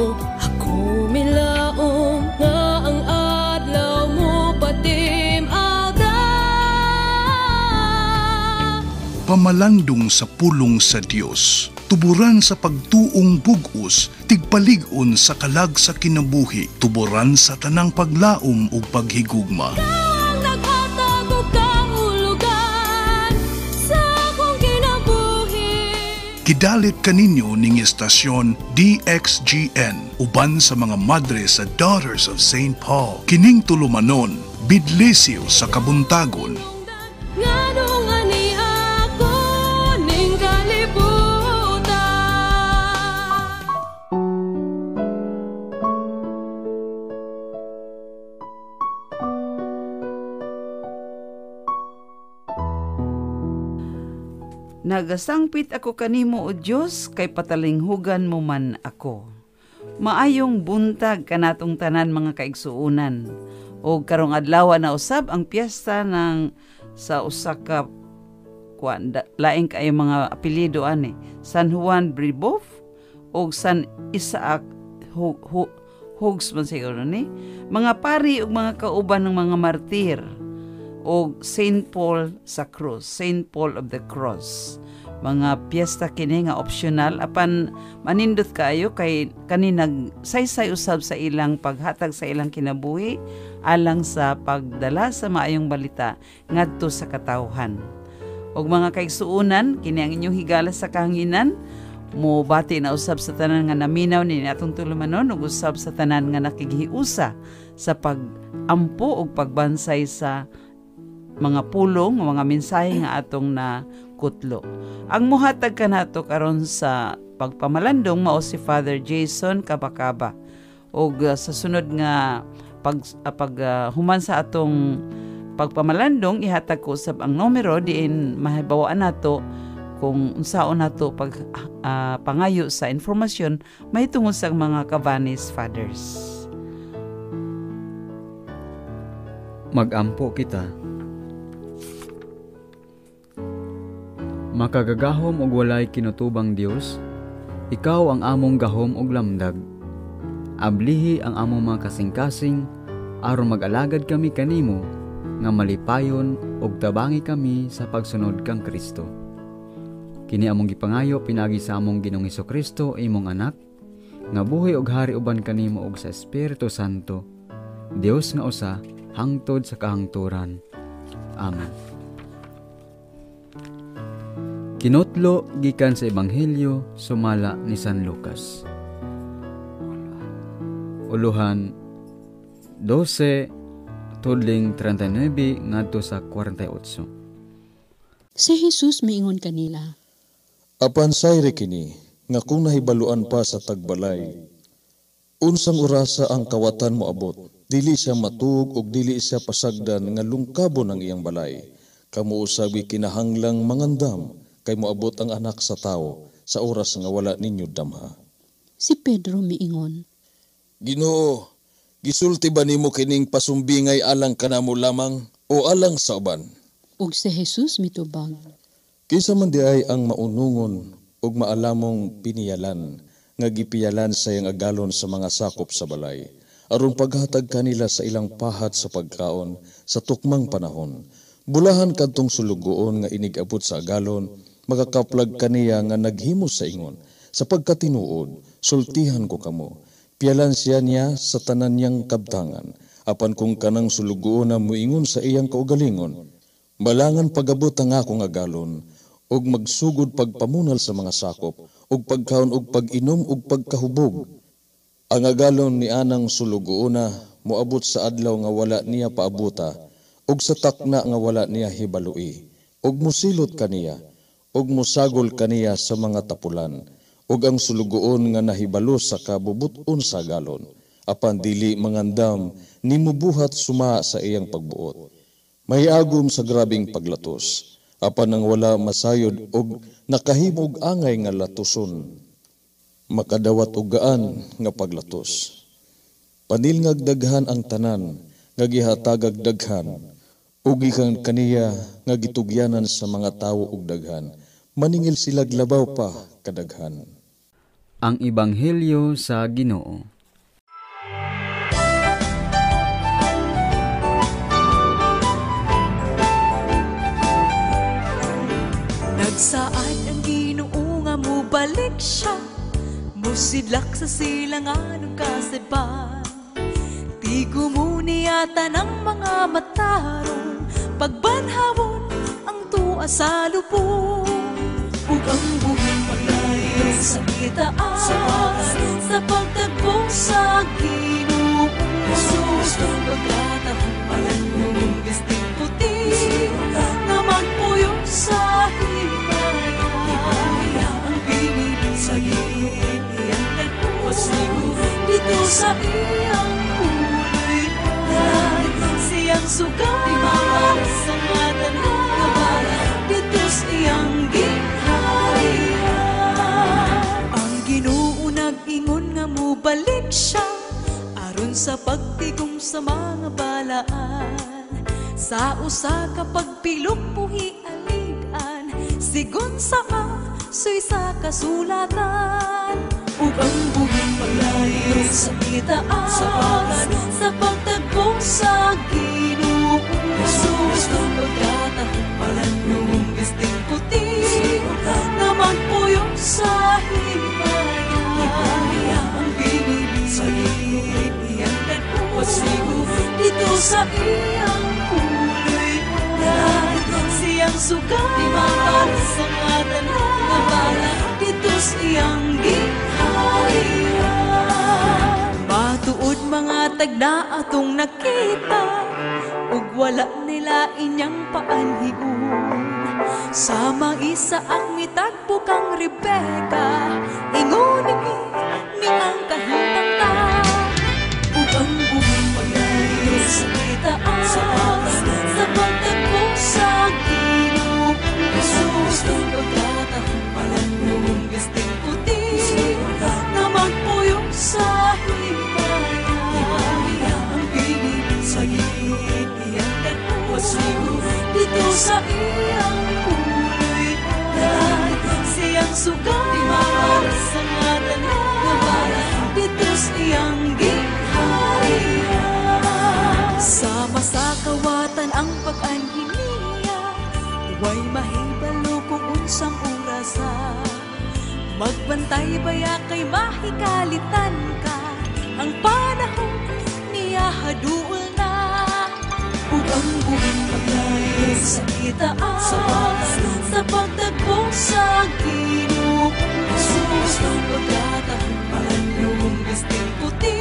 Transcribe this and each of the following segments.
mo ako milaong nga ang adlaw mo patim alda. Pamalandong sa pulong sa Dios, tuburan sa pagtuong bug-os, tigpalig-on sa kalag sa kinabuhi, tuburan sa tanang paglaom ug paghigugma. Ang naghatag og kaulugan sa akong kinabuhi. Kidalit kaninyo ning estasyon DXGN uban sa mga madre sa Daughters of St. Paul. Kining tulumanon, bidlesiw sa kabuntagon. Nganong ani ako ning kalibutan. Nagasangpit ako kanimo o Diyos, kay patalinghugan mo man ako. Maayong buntag kanatong tanan mga kaigsuunan. O karong adlaw na usab ang piyesta ng sa usa ka laing kayo mga apelyido ani, San Juan Bribov o San Isaac Hugs man siguro ni. Mga pari ug mga kauban ng mga martir o Saint Paul sa Cross, Saint Paul of the Cross. Mga piyesta kini nga optional apan manindot kaayo kay kani nagsaysay usab sa ilang paghatag sa ilang kinabuhi alang sa pagdala sa maayong balita ngadto sa katawhan. Og mga kaigsuunan, kini ang inyong higala sa kahanginan, mo bati na usab sa tanan nga naminaw ni atong tulumanon ug usab sa tanan nga nakighiusa sa pagampo ug pagbansay sa mga pulong, mga mensahe nga atong na kutlo. Ang muhatag kanato karon sa pagpamalandong mao si Father Jason Kabakaba. Og sa sunod nga human sa atong pagpamalandong ihatag ko usab ang numero diin mahibawaan nato kung unsaon nato pag pangayo sa informasyon mahitungod sa mga Cabanis Fathers. Magampo kita. Makagagahom og walay kinutubang Dios, ikaw ang among gahom og lamdag. Ablihi ang among mga kasing-kasing aron mag-alagad kami kanimo nga malipayon og tabangi kami sa pagsunod kang Kristo. Kini among gipangayo pinagi sa among Ginoong Hesukristo imong anak nga buhi og hari uban kanimo og sa Espiritu Santo, Dios nga usa hangtod sa kahangturan. Amen. Kinutlo gikan sa Ebanghelyo sumala ni San Lucas. Uluhan 12 tudling 39 ngadto sa 48. Si Jesus miingon kanila, apan sayre kini nga kung nahibaluan pa sa tagbalay, unsang orasa ang kawatan mo abot, dili siya matuog ug dili siya pasagdan nga lungkabon ang iyang balay. Kamo usabi kinahanglang mangandam kay moabot ang anak sa tao sa oras nga wala ninyo damha. Si Pedro miingon, Ginoo, gisulti ba nimo kining pasumbingay alang kanamo lamang o alang sa uban? ug si Jesus mitubag, Kinsa man di ay ang maunungon ug maalamong piniyalan nga gipiyalan sa iyang agalon sa mga sakop sa balay aron paghatag kanila sa ilang pahat sa pagkaon sa tukmang panahon. Bulahan kadtong sulugoon nga inigabot sa agalon, magakaplag kaniya nga naghimos sa ingon, sa pagkatinuod, sultihan ko kamo. Piyalan siya niya sa tanan niyang kabtangan, apan kung kanang sulugoon na muingon sa iyang kaugalingon, balangan pagabot ang akong agalon, og magsugod pagpamunal sa mga sakop, og pagkaon og pag-inom og pagkahubog. Ang agalon ni anang sulugoon na moabot sa adlaw nga wala niya paabuta, og sa takna nga wala niya hibalui, og musilot kaniya, og musagol kaniya sa mga tapulan, og ang sulugoon nga nahibalo sa kabubuton sa galon, apan dili mangandam ni mubuhat suma sa iyang pagbuot. Mahiagom sa grabing paglatos, apan nang wala masayod og nakahimog angay nga latuson, makadawat og gaan nga paglatos. Panilngag daghan ang tanan nga gihatagag daghan, ug gikan kaniya nga gitugyanan sa mga tawo og daghan, maningil sila labaw pa kadaghan. Ang Ebanghelyo sa Ginoo. Nagsaad ang Ginoo nga mo balik siya, musidlak sa silangan ug kasadpan. Tigo mo niyata ng mga matarong, pagbanhawon ang tuwa sa lubong. Ug ang buhing paglayo sa itaas, sa pagtagpo sa Ginoo Jesus. Pagkatahong palanong bisting puti, na magpuyong sa himaya. Ang pinili sa gilid iyang nagpasigo, dito sa iyang uloy. Siyang sugat sa ngatan ng dito sa iyang ginharian. Ang Ginoo nag-ingon nga mo balik siya, aron sa pagtigom sa mga balaan. Sa usa ka pagpilok puhi aligan, sigon sa asoy sa kasulatan. Ug ang buhing paglayo sa itaas, sa pagtagpo sa Ginoo Jesus. Pagkatahong palanong bisting puti, na magpuyong sa himaya. Ang pinili sa gilid iyang nagpasigo, dito sa iyang uloy. Siyang sugat sa ngatan ng bala, dito sa iyang ginharian. Matuod mga tagna atong nakita, ug wala nila inyang paanhiun. Sa mga Isaak mitagpo kang Rebecca, ingunin ni ang kahintang. Ug ang buhing paglayo sa itaas, sa pagtagpo sa Ginoo Jesus. Pagkatahong palanong bisting puti, na magpuyong sa himaya. Ang pinili sa gilid iyang nagpasigo, dito sa iyang uloy. Siyang sugat sa ngatan ng bala, dito sa iyang ginharian. Sama sa kawatan ang pag-anhi niya, huway mahibalo kung unsang orasan. Magbantay baya kay mahikalitan ka, ang panahon niya haduol na. Ug ang buhing paglayo sa itaas, sa pagtagpo sa Ginoo Jesus. Pagkatahong palanong bisting puti,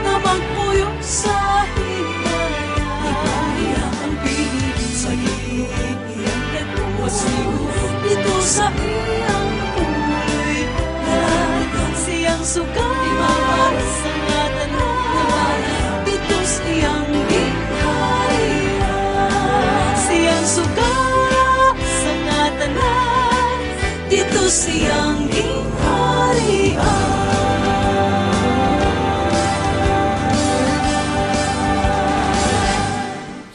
na magpuyong sa himaya. Ang pinili sa gilid iyang nagpasigo, dito sa iyang uloy. Siyang sugat sa ngatan ng bala, dito sa iyang ginharian. Siyang sugat sa ngatan ng, dito sa iyang ginharian.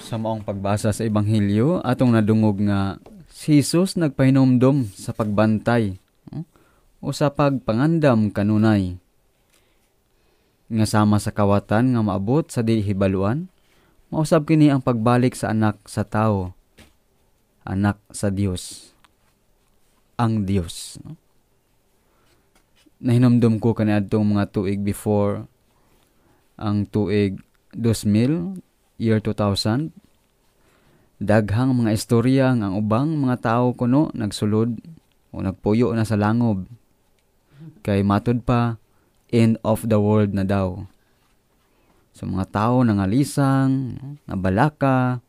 Sa maong pagbasa sa Ebanghelyo, atong nadungog nga si Jesus nagpahinomdom sa pagbantay o sa pagpangandam kanunay. Nga sama sa kawatan nga maabot sa dili hibaluan, mausab kini ang pagbalik sa anak sa tao, anak sa Dios, ang Dios. Nahinomdom ko kaniadtong mga tuig before ang tuig 2000, year 2000. Daghang mga istorya ang ubang mga tao kuno nagsulod o nagpuyo na sa langob. Kay matud pa, end of the world na daw. So mga tao nangalisang, nabalaka,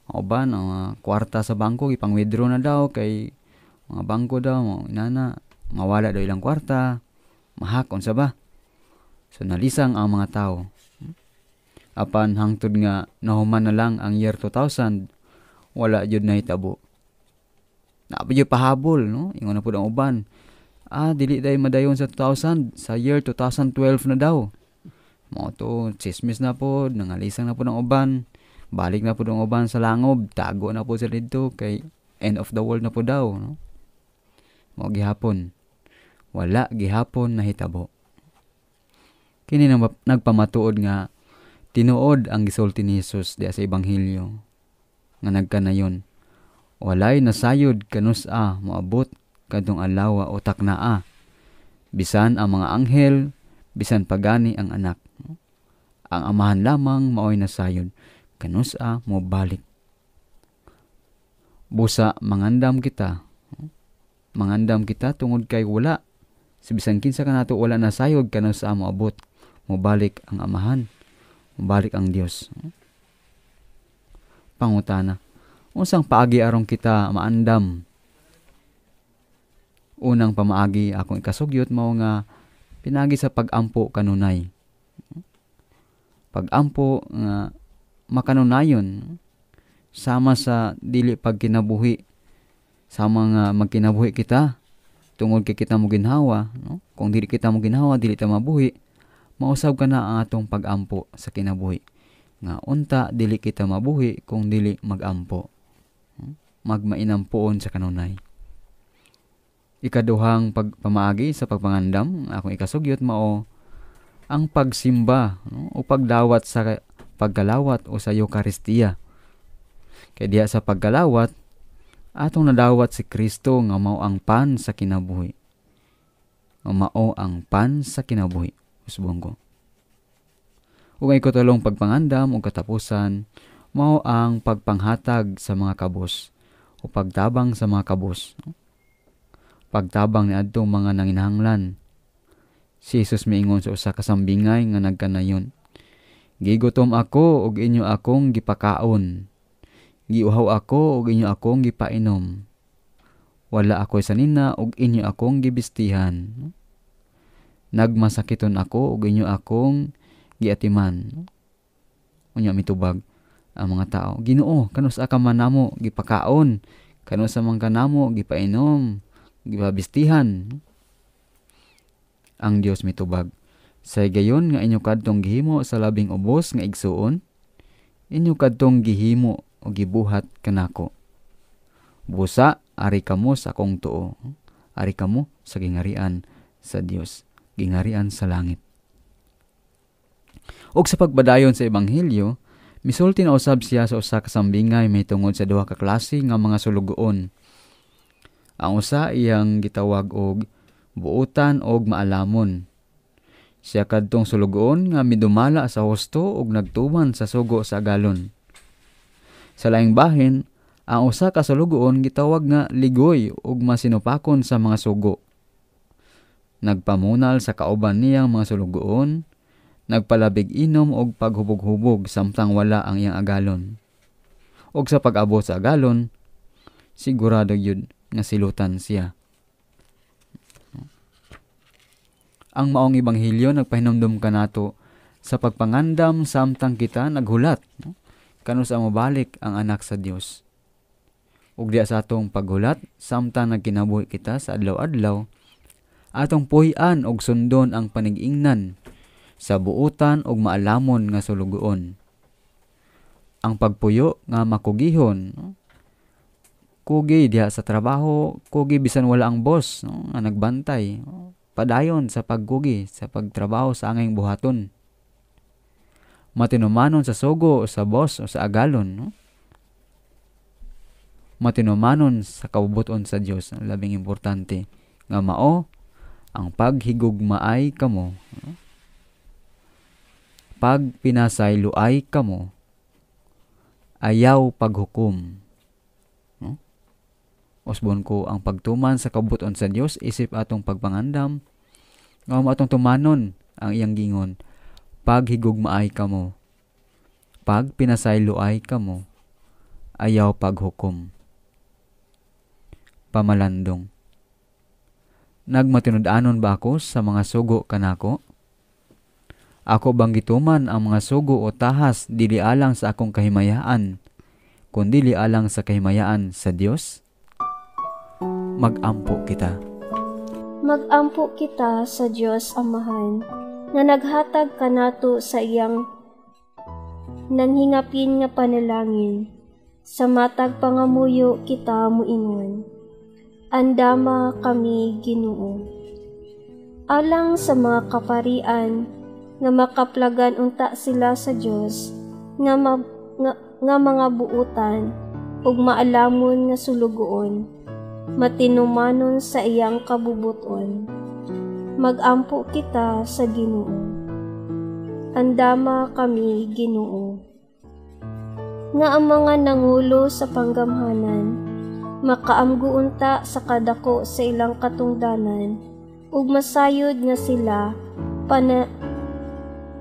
o ba, mga kwarta sa bangko, ipang-withdraw na daw, kay mga bangko daw, mawala daw ilang kwarta, mahakon sa ba. So nalisang ang mga tao. Apan hangtod nga nahuman na lang ang year 2000, wala jud na hitabo. Naapa jud pahabol, no? Ingon na pud ang uban. Dili day madayon sa 2000, sa year 2012 na daw. Mo to, chismis na po, nangalisang na po ng uban. Balik na po ng uban sa langob, tago na po sila dito, kay end of the world na po daw, no? Mo gihapon. wala gihapon nahitabo. Kini nagpamatuod nga tinuod ang gisulti ni Jesus diya sa Ebanghelyo nga nagkanayon. Walay nasayod kanus-a moabot kadtong adlaw o taknaa. Bisan ang mga anghel, bisan pagani ang anak. Ang amahan lamang maoy nasayod kanus-a mo balik. Busa mangandam kita. Mangandam kita tungod kay wala. Si bisan kinsa kanato wala nasayod kanus-a moabot. Mobalik ang amahan. Mobalik ang Dios. Pangutana. Unsang paagi arong kita maandam? Unang pamaagi akong ikasugyot mao nga pinagi sa pag-ampo kanunay. Pag-ampo nga makanunayon sama sa dili pagkinabuhi. Sama nga magkinabuhi kita tungod kay kita mo ginhawa, no? Kung dili kita mo ginhawa, dili ta mabuhi. Mausab ka na ang atong pag-ampo sa kinabuhi. Nga unta dili kita mabuhi kung dili mag-ampo. Magmainampuon sa kanunay. Ikaduhang pagpamaagi sa pagpangandam, akong ikasugyot mao ang pagsimba, no? O pagdawat sa pagkalawat o sa Eucharistia. Kay diya sa pagkalawat, atong nadawat si Kristo nga mao ang pan sa kinabuhi. Mao ang pan sa kinabuhi. Usbong ko. Ug ay katulong pagpangandam o katapusan, mao ang pagpanghatag sa mga kabos o pagtabang sa mga kabos. Pagtabang ni adtong mga nanginahanglan. Si Jesus miingon sa usa ka sambingay nga nagkanayon. Gigutom ako ug inyo akong gipakaon. Giuhaw ako ug inyo akong gipainom. Wala ako sanina ug inyo akong gibistihan. Nagmasakiton ako ug inyo akong giatiman. Unya mitubag ang mga tao. Ginoo, kanus-a ka man namo gipakaon, kanus-a man kanamo gipainom, gipabistihan. Ang Dios mitubag. Say gayon nga inyo kadtong gihimo sa labing ubos nga igsuon, inyo kadtong gihimo o gibuhat kanako. Busa ari kamo sa akong tuo. Ari kamo sa gingarian sa Dios, gingarian sa langit. Og sa pagbadayon sa ebanghelyo, misulti na usab siya sa usa ka sambingay may tungod sa duha ka klase nga mga sulugoon. Ang usa iyang gitawag og buutan og maalamon. Siya kadtong sulugoon nga midumala sa husto ug nagtuman sa sugo sa galon. Sa laing bahin, ang usa ka sulugoon gitawag nga ligoy ug masinupakon sa mga sugo. Nagpamunal sa kauban niyang mga sulugoon, nagpalabig inom og paghubog-hubog samtang wala ang iyang agalon. Og sa pag-abot sa agalon, sigurado yun nga silutan siya. Ang maong ebanghelyo nagpahinumdum kanato sa pagpangandam samtang kita naghulat. Kanus ang mabalik ang anak sa Dios. Ug diya sa atong paghulat samtang nagkinabuhi kita sa adlaw-adlaw, atong puy-an og sundon ang panig-ingnan sa buutan og maalamon nga sulugoon. Ang pagpuyo nga makugihon, kugi diha sa trabaho, kugi bisan wala ang boss nga nagbantay. Padayon sa pagkugi sa pagtrabaho sa angay buhaton. Matinumanon sa sugo sa boss o sa agalon. Matinumanon sa kabubuton sa Dios, ang labing importante nga mao ang paghigugmaay kamo. Pag pinasay luay kamo, ayaw paghukom. Osbon ko ang pagtuman sa kabuton sa Dios isip atong pagpangandam nga atong tumanon ang iyang gingon. Paghigugmaay kamo, pag pinasayloay kamo, ayaw paghukom. Pamalandong. Nagmatinud-anon ba ako sa mga sugo kanako? Ako bang gituman ang mga sugo o tahas dili alang sa akong kahimayaan, kundi dili alang sa kahimayaan sa Dios? Mag-ampo kita. Mag-ampo kita sa Dios Amahan, na naghatag kanato sa iyang nanghingapin nga panalangin. Sa matag pangamuyo kita muingon. Andama kami Ginoo. alang sa mga kaparian nga makaplagan unta sila sa Dios nga, nga mga buutan ug maalamon nga sulugoon, matinumanon sa iyang kabubuton. Magampo kita sa Ginoo. Andama kami, Ginoo. Nga ang mga nangulo sa panggamhanan, makaamguunta sa kadako sa ilang katungdanan, ug masayod nga sila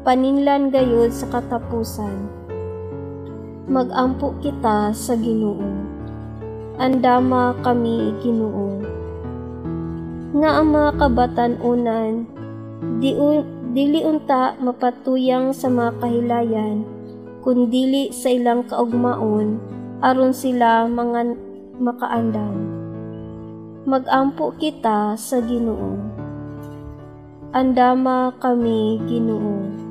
paninlan gayud sa katapusan. Magampo kita sa Ginoo. Andama kami, Ginoo. Nga ang mga kabatan-unan, dili unta mapatuyang sa mga kahilayan, kundili sa ilang kaugmaon, aron sila mga makaandam. Magampo kita sa Ginoo. Andama kami, Ginoo.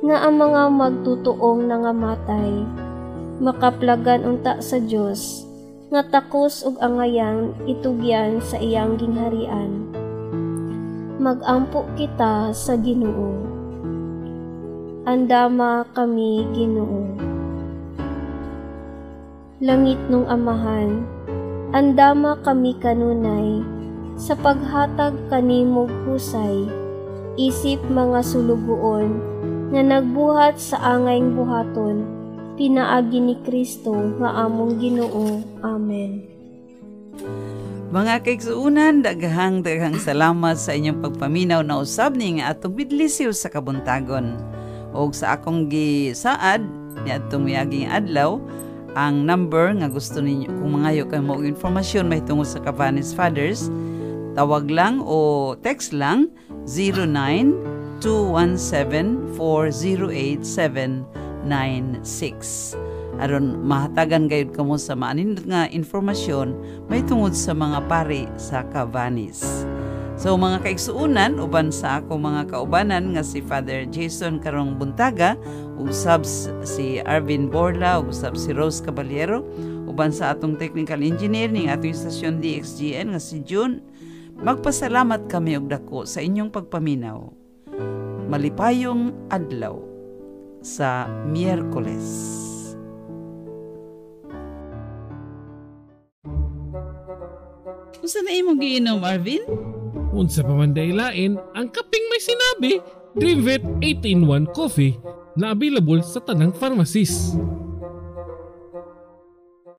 Nga ang mga magtutuong nangamatay, makaplagan unta sa Dios, nga takos ug angayang itugyan sa iyang gingharian. Magampo kita sa Ginoo. Andama kami, Ginoo. Langit nung Amahan, andama kami kanunay, sa paghatag kanimog husay, isip mga sulugoon, nga nagbuhat sa angayng buhaton, pinaagi ni Kristo nga among Ginoo. Amen. Mga kaigsuunan, daghang salamat sa inyong pagpaminaw na usab ni nga atong bidlisiw sa kabuntagon. O sa akong gisaad, ni atong miaging adlaw, ang number nga gusto ninyo, kung mangayo kayo mo informasyon may tungod sa Cabanis Fathers, tawag lang o text lang 0921740876. Aron mahatagan gayud kamo sa maanin nga informasyon may tungod sa mga pari sa Cabanis. So mga kaigsuunan, uban sa ako mga kaubanan nga si Father Jason Karong Buntaga, usab si Arvin Borla, usab si Rose Caballero, uban sa atong technical engineer ning atong istasyon DXGN nga si June. Magpasalamat kami og dako sa inyong pagpaminaw. Malipayong adlaw sa Miyerkules. Unsa na imong giinom, Arvin? Unsa pa man daylain, ang kaping may sinabi, Dreamvet 8-in-1 Coffee na available sa tanang pharmacies.